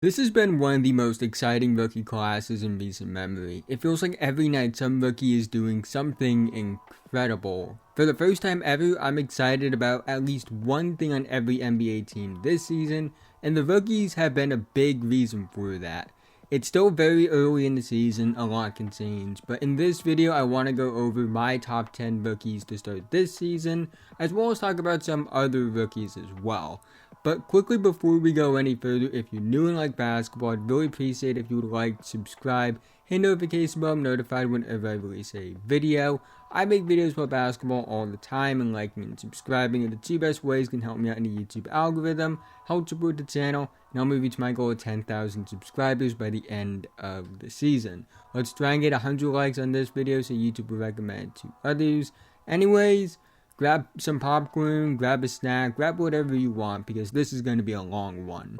This has been one of the most exciting rookie classes in recent memory. It feels like every night some rookie is doing something incredible. For the first time ever, I'm excited about at least one thing on every NBA team this season, and the rookies have been a big reason for that. It's still very early in the season, a lot can change, but in this video I want to go over my top 10 rookies to start this season, as well as talk about some other rookies as well. But quickly before we go any further, if you're new and like basketball, I'd really appreciate if you would like, subscribe, hit notification bell, I'm notified whenever I release a video. I make videos about basketball all the time, and liking and subscribing are the two best ways can help me out in the YouTube algorithm, help support the channel, and help me reach my goal of 10,000 subscribers by the end of the season. Let's try and get 100 likes on this video so YouTube will recommend it to others. Anyways, grab some popcorn, grab a snack, grab whatever you want, because this is going to be a long one.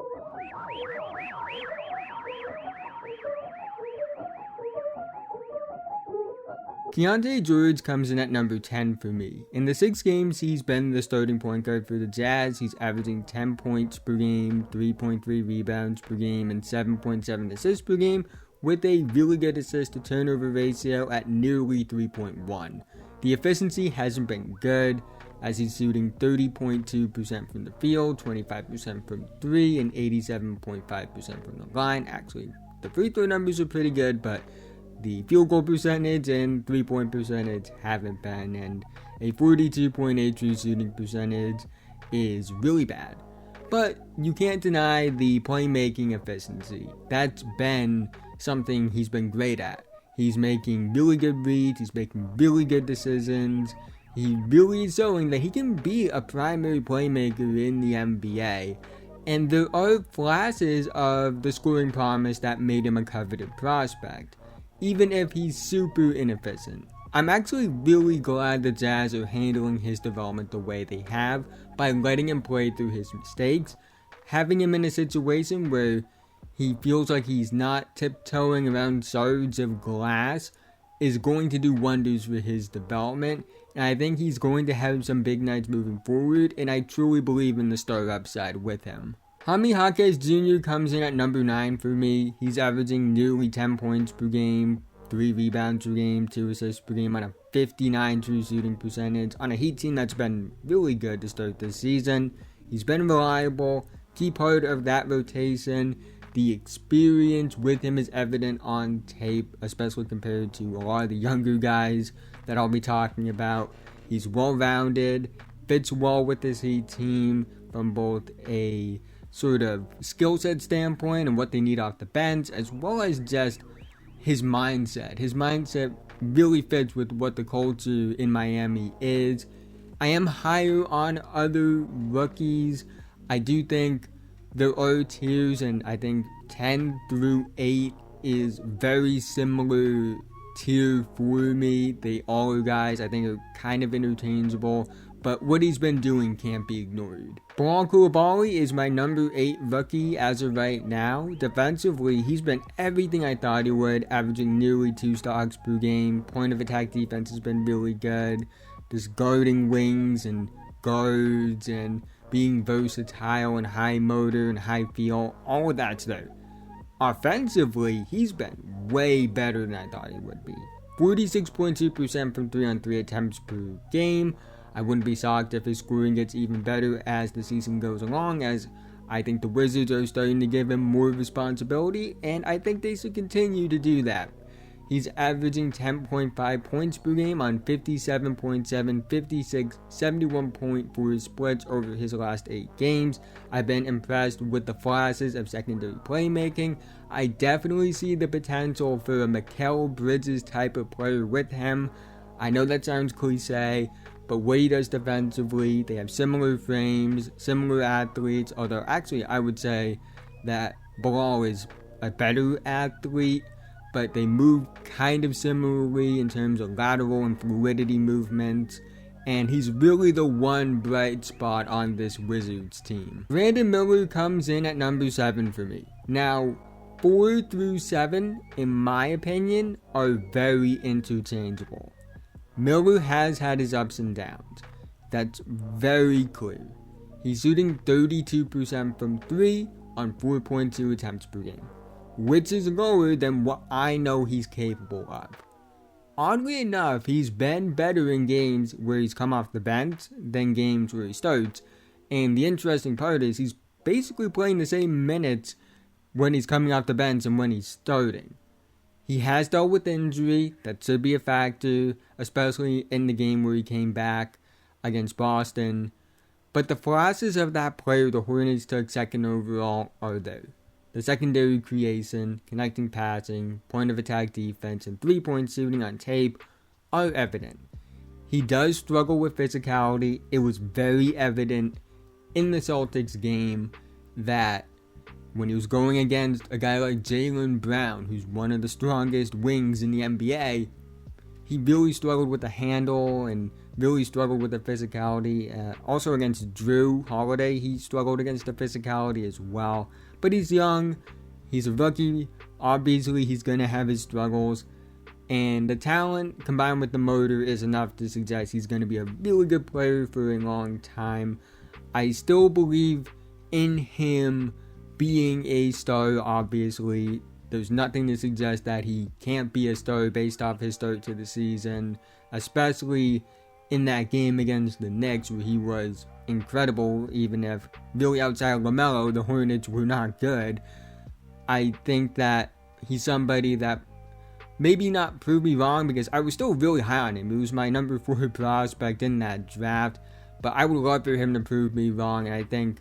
Keyonte George comes in at number 10 for me. In the 6 games he's been the starting point guard for the Jazz, he's averaging 10 points per game, 3.3 rebounds per game, and 7.7 assists per game, with a really good assist to turnover ratio at nearly 3.1. The efficiency hasn't been good, as he's shooting 30.2% from the field, 25% from 3, and 87.5% from the line. Actually, the free throw numbers are pretty good, but the field goal percentage and 3-point percentage haven't been, and a 42.8 true shooting percentage is really bad. But you can't deny the playmaking efficiency. That's been something he's been great at. He's making really good reads, he's making really good decisions. He really is showing that he can be a primary playmaker in the NBA. And there are flashes of the scoring promise that made him a coveted prospect, even if he's super inefficient. I'm actually really glad the Jazz are handling his development the way they have, by letting him play through his mistakes, having him in a situation where he feels like he's not tiptoeing around shards of glass is going to do wonders for his development, and I think he's going to have some big nights moving forward, and I truly believe in the star upside with him. Jaime Jaquez Jr. comes in at number 9 for me. He's averaging nearly 10 points per game, 3 rebounds per game, 2 assists per game on a 59 true shooting percentage on a Heat team that's been really good to start this season. He's been reliable, key part of that rotation. The experience with him is evident on tape, especially compared to a lot of the younger guys that I'll be talking about. He's well-rounded, fits well with this Heat team from both a sort of skill set standpoint and what they need off the bench, as well as just his mindset. His mindset really fits with what the culture in Miami is. I am higher on other rookies. I do think there are tiers, and I think 10 through 8 is very similar tier for me. They all are guys I think are kind of interchangeable, but what he's been doing can't be ignored. Bilal Coulibaly is my number 8 rookie as of right now. Defensively, he's been everything I thought he would, averaging nearly 2 stocks per game. Point of attack defense has been really good. Just guarding wings and guards and being versatile and high motor and high feel, all of that's there. Offensively, he's been way better than I thought he would be. 46.2% from 3-on-3 attempts per game. I wouldn't be shocked if his scoring gets even better as the season goes along, as I think the Wizards are starting to give him more responsibility, and I think they should continue to do that. He's averaging 10.5 points per game on 57.7, 56, 71.4 splits over his last 8 games. I've been impressed with the flashes of secondary playmaking. I definitely see the potential for a Mikal Bridges type of player with him. I know that sounds cliche, but what he does defensively, they have similar frames, similar athletes, although actually I would say that Bilal is a better athlete, but they move kind of similarly in terms of lateral and fluidity movements, and he's really the one bright spot on this Wizards team. Brandon Miller comes in at number 7 for me. Now, 4 through 7, in my opinion, are very interchangeable. Miller has had his ups and downs. That's very clear. He's shooting 32% from 3 on 4.2 attempts per game, which is lower than what I know he's capable of. Oddly enough, he's been better in games where he's come off the bench than games where he starts. And the interesting part is he's basically playing the same minutes when he's coming off the bench and when he's starting. He has dealt with injury. That should be a factor, especially in the game where he came back against Boston. But the flashes of that player the Hornets took second overall are there. The secondary creation, connecting passing, point of attack defense, and three-point shooting on tape are evident. He does struggle with physicality. It was very evident in the Celtics game that when he was going against a guy like Jaylen Brown, who's one of the strongest wings in the NBA, he really struggled with the handle and really struggled with the physicality. Also against Drew Holiday, he struggled against the physicality as well. But he's young, he's a rookie, obviously he's going to have his struggles. And the talent combined with the motor is enough to suggest he's going to be a really good player for a long time. I still believe in him being a star, obviously. There's nothing to suggest that he can't be a star based off his start to the season, especially in that game against the Knicks where he was incredible, even if really outside of LaMelo, the Hornets were not good. I think that he's somebody that maybe not prove me wrong because I was still really high on him. He was my number 4 prospect in that draft, but I would love for him to prove me wrong, and I think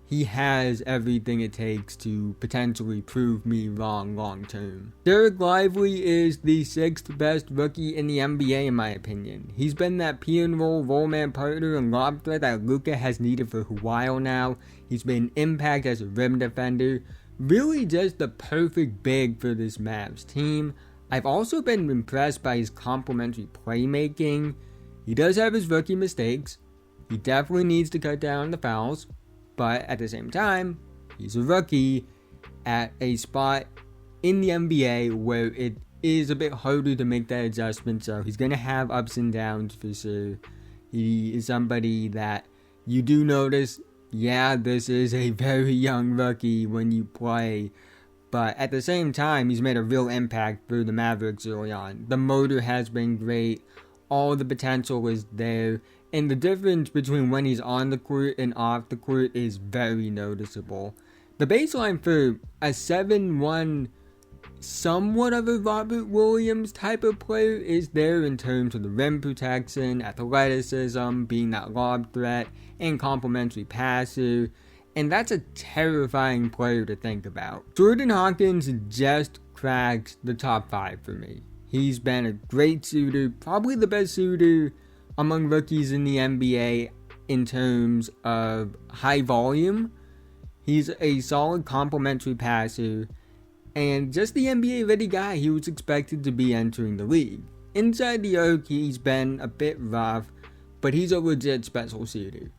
he has everything it takes to potentially prove me wrong long term. Derek Lively is the 6th best rookie in the NBA in my opinion. He's been that roll man partner and lob threat that Luka has needed for a while now. He's been impact as a rim defender. Really just the perfect big for this Mavs team. I've also been impressed by his complementary playmaking. He does have his rookie mistakes. He definitely needs to cut down the fouls. But at the same time, he's a rookie at a spot in the NBA where it is a bit harder to make that adjustment. So he's going to have ups and downs for sure. He is somebody that you do notice, yeah, this is a very young rookie when you play. But at the same time, he's made a real impact for the Mavericks early on. The motor has been great. All the potential is there. And the difference between when he's on the court and off the court is very noticeable. The baseline for a 7'1", somewhat of a Robert Williams type of player is there in terms of the rim protection, athleticism, being that lob threat, and complementary passer. And that's a terrifying player to think about. Jordan Hawkins just cracked the top 5 for me. He's been a great shooter, probably the best shooter among rookies in the NBA in terms of high volume. He's a solid complementary passer and just the NBA ready guy he was expected to be entering the league. Inside the arc, he's been a bit rough, but he's a legit special shooter.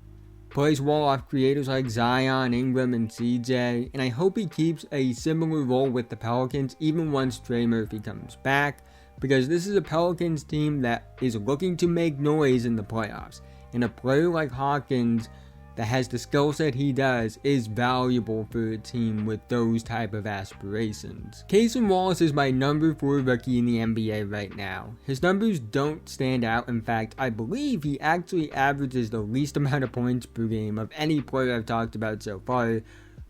Plays well off creators like Zion, Ingram, and CJ, and I hope he keeps a similar role with the Pelicans even once Trey Murphy comes back, because this is a Pelicans team that is looking to make noise in the playoffs, and a player like Hawkins that has the skill set he does is valuable for a team with those type of aspirations. Cason Wallace is my number 4 rookie in the NBA right now. His numbers don't stand out. In fact, I believe he actually averages the least amount of points per game of any player I've talked about so far,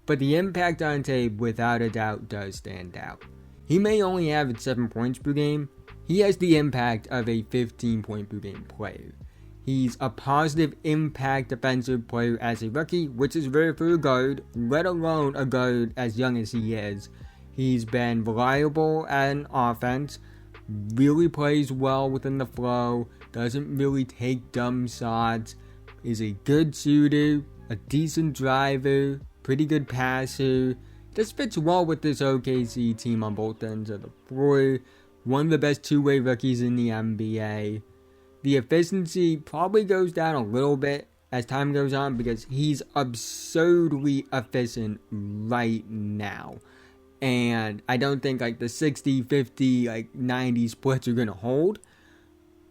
but the impact on tape without a doubt does stand out. He may only average 7 points per game. He has the impact of a 15-point per game player. He's a positive impact defensive player as a rookie, which is rare for a guard, let alone a guard as young as he is. He's been reliable at an offense, really plays well within the flow, doesn't really take dumb shots, is a good shooter, a decent driver, pretty good passer, just fits well with this OKC team on both ends of the floor. One of the best two-way rookies in the NBA. The efficiency probably goes down a little bit as time goes on because he's absurdly efficient right now. And I don't think like the 60, 50, like 90 splits are going to hold.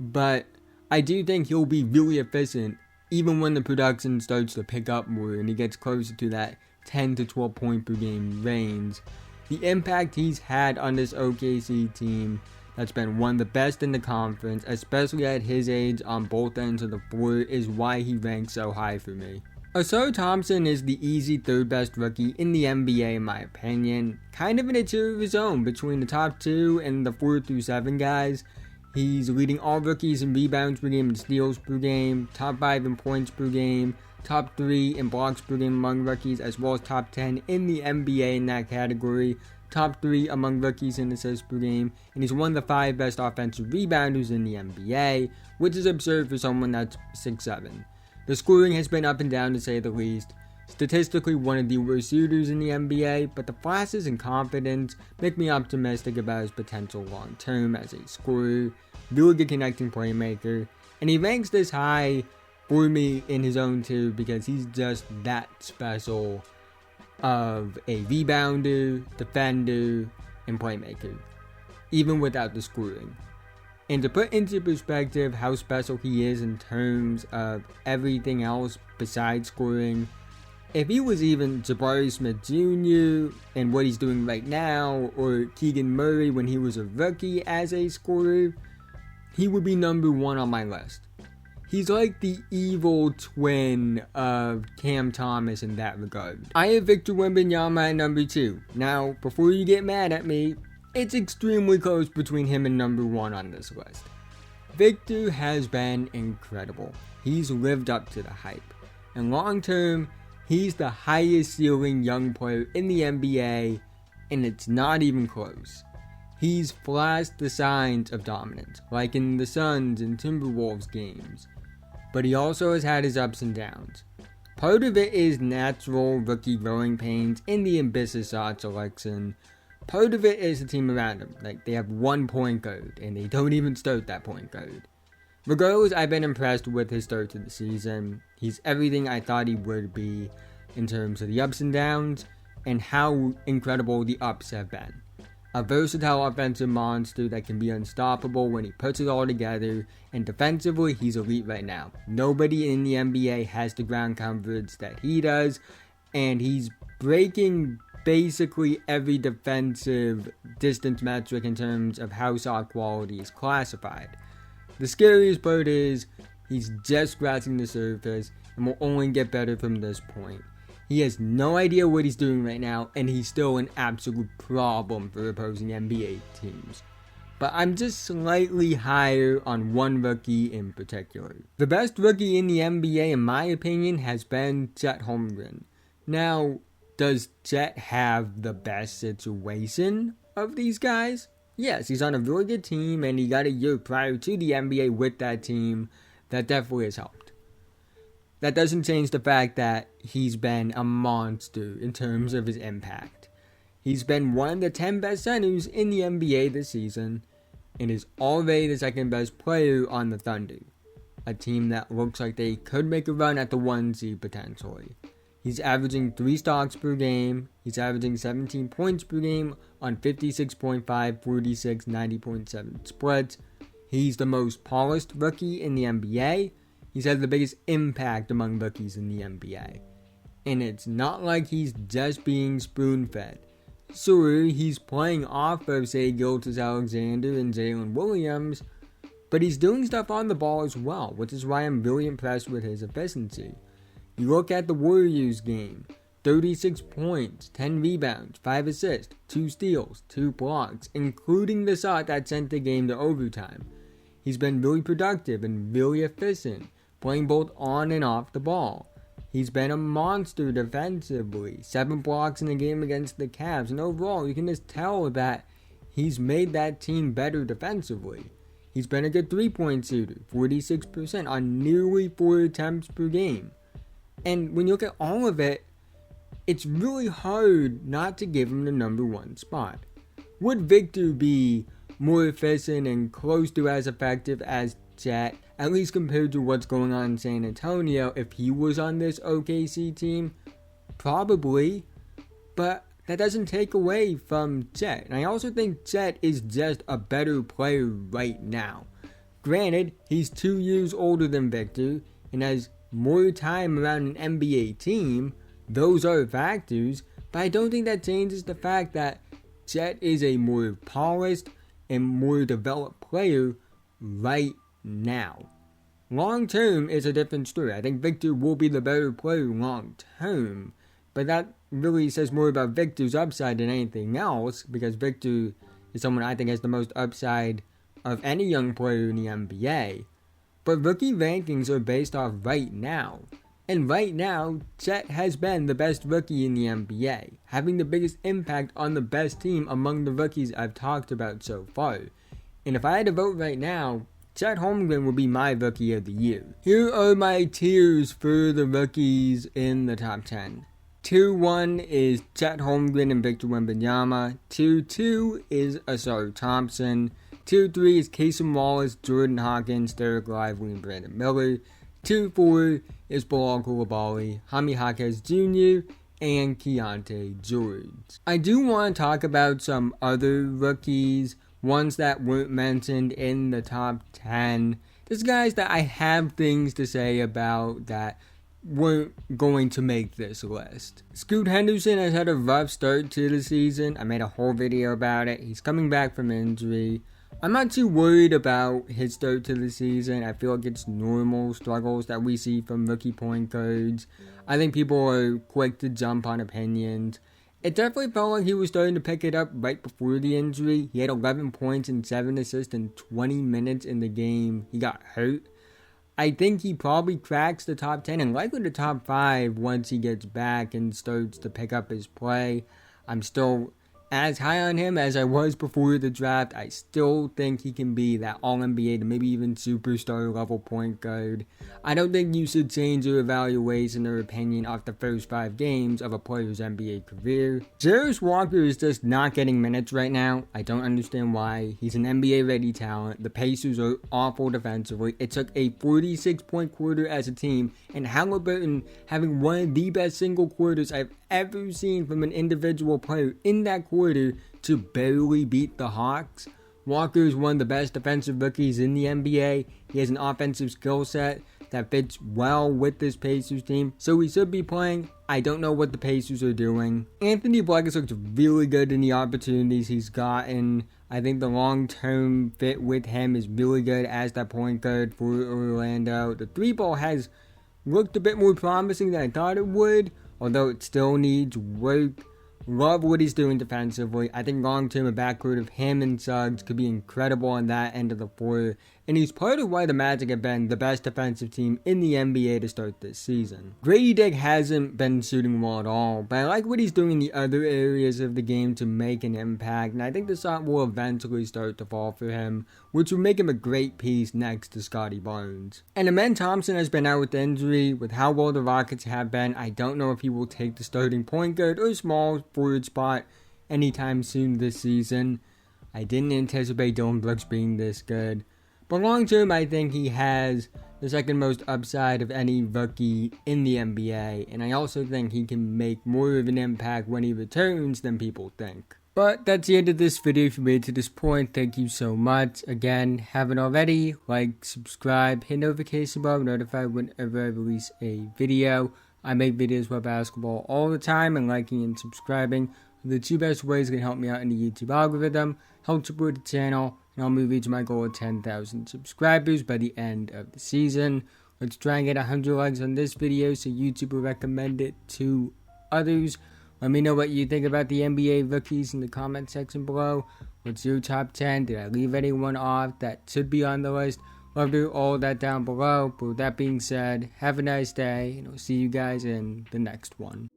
But I do think he'll be really efficient even when the production starts to pick up more and he gets closer to that 10 to 12 point per game range. The impact he's had on this OKC team that's been one of the best in the conference, especially at his age on both ends of the floor, is why he ranks so high for me. Ausar Thompson is the easy third best rookie in the NBA in my opinion. Kind of in a tier of his own between the top 2 and the 4 through 7 guys. He's leading all rookies in rebounds per game and steals per game, top 5 in points per game, top 3 in blocks per game among rookies, as well as top 10 in the NBA in that category, top 3 among rookies in assists per game, and he's one of the 5 best offensive rebounders in the NBA, which is absurd for someone that's 6'7". The scoring has been up and down to say the least. Statistically one of the worst shooters in the NBA, but the flashes and confidence make me optimistic about his potential long term as a scorer, really good connecting playmaker, and he ranks this high for me in his own too because he's just that special of a rebounder, defender, and playmaker, even without the scoring. And to put into perspective how special he is in terms of everything else besides scoring, if he was even Jabari Smith Jr. and what he's doing right now, or Keegan Murray when he was a rookie as a scorer, he would be number 1 on my list. He's like the evil twin of Cam Thomas in that regard. I have Victor Wembanyama at number 2. Now, before you get mad at me, it's extremely close between him and number 1 on this list. Victor has been incredible. He's lived up to the hype. And long term, he's the highest ceiling young player in the NBA, and it's not even close. He's flashed the signs of dominance, like in the Suns and Timberwolves games. But he also has had his ups and downs. Part of it is natural rookie growing pains in the ambitious shot selection. Part of it is the team around him. Like, they have one point guard, and they don't even start that point guard. Regardless, I've been impressed with his start to the season. He's everything I thought he would be in terms of the ups and downs, and how incredible the ups have been. A versatile offensive monster that can be unstoppable when he puts it all together, and defensively, he's elite right now. Nobody in the NBA has the ground coverage that he does, and he's breaking basically every defensive distance metric in terms of how shot quality is classified. The scariest part is he's just scratching the surface and will only get better from this point. He has no idea what he's doing right now, and he's still an absolute problem for opposing NBA teams. But I'm just slightly higher on one rookie in particular. The best rookie in the NBA, in my opinion, has been Chet Holmgren. Now, does Chet have the best situation of these guys? Yes, he's on a really good team, and he got a year prior to the NBA with that team. That definitely has helped. That doesn't change the fact that he's been a monster in terms of his impact. He's been one of the 10 best centers in the NBA this season, and is already the second best player on the Thunder, a team that looks like they could make a run at the 1 seed potentially. He's averaging 3 stocks per game. He's averaging 17 points per game on 56.5, 46, 90.7 splits. He's the most polished rookie in the NBA. He's had the biggest impact among rookies in the NBA. And it's not like he's just being spoon-fed. Sure, he's playing off of, say, Gilgeous-Alexander and Jalen Williams, but he's doing stuff on the ball as well, which is why I'm really impressed with his efficiency. You look at the Warriors game, 36 points, 10 rebounds, 5 assists, 2 steals, 2 blocks, including the shot that sent the game to overtime. He's been really productive and really efficient, playing both on and off the ball. He's been a monster defensively, 7 blocks in the game against the Cavs, and overall you can just tell that he's made that team better defensively. He's been a good 3-point shooter, 46% on nearly 4 attempts per game. And when you look at all of it, it's really hard not to give him the number 1 spot. Would Victor be more efficient and close to as effective as Chet, at least compared to what's going on in San Antonio, if he was on this OKC team? Probably, but that doesn't take away from Chet. And I also think Chet is just a better player right now. Granted, he's 2 years older than Victor and has more time around an NBA team, those are factors, but I don't think that changes the fact that Chet is a more polished and more developed player right now. Long term is a different story. I think Victor will be the better player long term, but that really says more about Victor's upside than anything else, because Victor is someone I think has the most upside of any young player in the NBA. But rookie rankings are based off right now. And right now, Chet has been the best rookie in the NBA, having the biggest impact on the best team among the rookies I've talked about so far. And if I had to vote right now, Chet Holmgren will be my Rookie of the Year. Here are my tiers for the rookies in the top 10. Tier 1 is Chet Holmgren and Victor Wembanyama. Tier 2 is Ausar Thompson. Tier 3 is Cason Wallace, Jordan Hawkins, Derek Lively, and Brandon Miller. Tier 4 is Bilal Coulibaly, Jaime Jaquez Jr., and Keontae George. I do want to talk about some other rookies, ones that weren't mentioned in the top 10. There's guys that I have things to say about that weren't going to make this list. Scoot Henderson has had a rough start to the season. I made a whole video about it. He's coming back from injury. I'm not too worried about his start to the season. I feel like it's normal struggles that we see from rookie point guards. I think people are quick to jump on opinions. It definitely felt like he was starting to pick it up right before the injury. He had 11 points and 7 assists in 20 minutes in the game. He got hurt. I think he probably cracks the top 10 and likely the top 5 once he gets back and starts to pick up his play. I'm still as high on him as I was before the draft. I still think he can be that All-NBA to maybe even superstar level point guard. I don't think you should change your evaluation or opinion off the first 5 games of a player's NBA career. Jarace Walker is just not getting minutes right now. I don't understand why. He's an NBA-ready talent. The Pacers are awful defensively. It took a 46-point quarter as a team, and Halliburton having one of the best single quarters I've ever seen from an individual player in that quarter to barely beat the Hawks. Walker is one of the best defensive rookies in the NBA. He has an offensive skill set that fits well with this Pacers team, so he should be playing. I don't know what the Pacers are doing. Anthony Black looks really good in the opportunities he's gotten. I think the long-term fit with him is really good as that point guard for Orlando. The 3-ball has looked a bit more promising than I thought it would, although it still needs work. Love what he's doing defensively. I think long-term a backcourt of him and Suggs could be incredible on that end of the floor. And he's part of why the Magic have been the best defensive team in the NBA to start this season. Gradey Dick hasn't been shooting well at all, but I like what he's doing in the other areas of the game to make an impact. And I think the shot will eventually start to fall for him, which will make him a great piece next to Scotty Barnes. And Amen Thompson has been out with injury. With how well the Rockets have been, I don't know if he will take the starting point guard or small forward spot anytime soon this season. I didn't anticipate Dillon Brooks being this good. But long term, I think he has the second most upside of any rookie in the NBA. And I also think he can make more of an impact when he returns than people think. But that's the end of this video. If you made it to this point, thank you so much. Again, haven't already, like, subscribe, hit notification bell, notified whenever I release a video. I make videos about basketball all the time, and liking and subscribing are the 2 best ways that can help me out in the YouTube algorithm, help support the channel, and I'll move reach my goal of 10,000 subscribers by the end of the season. Let's try and get 100 likes on this video so YouTube will recommend it to others. Let me know what you think about the NBA rookies in the comment section below. What's your top 10? Did I leave anyone off that should be on the list? Love to hear all that down below. But with that being said, have a nice day, and I'll see you guys in the next one.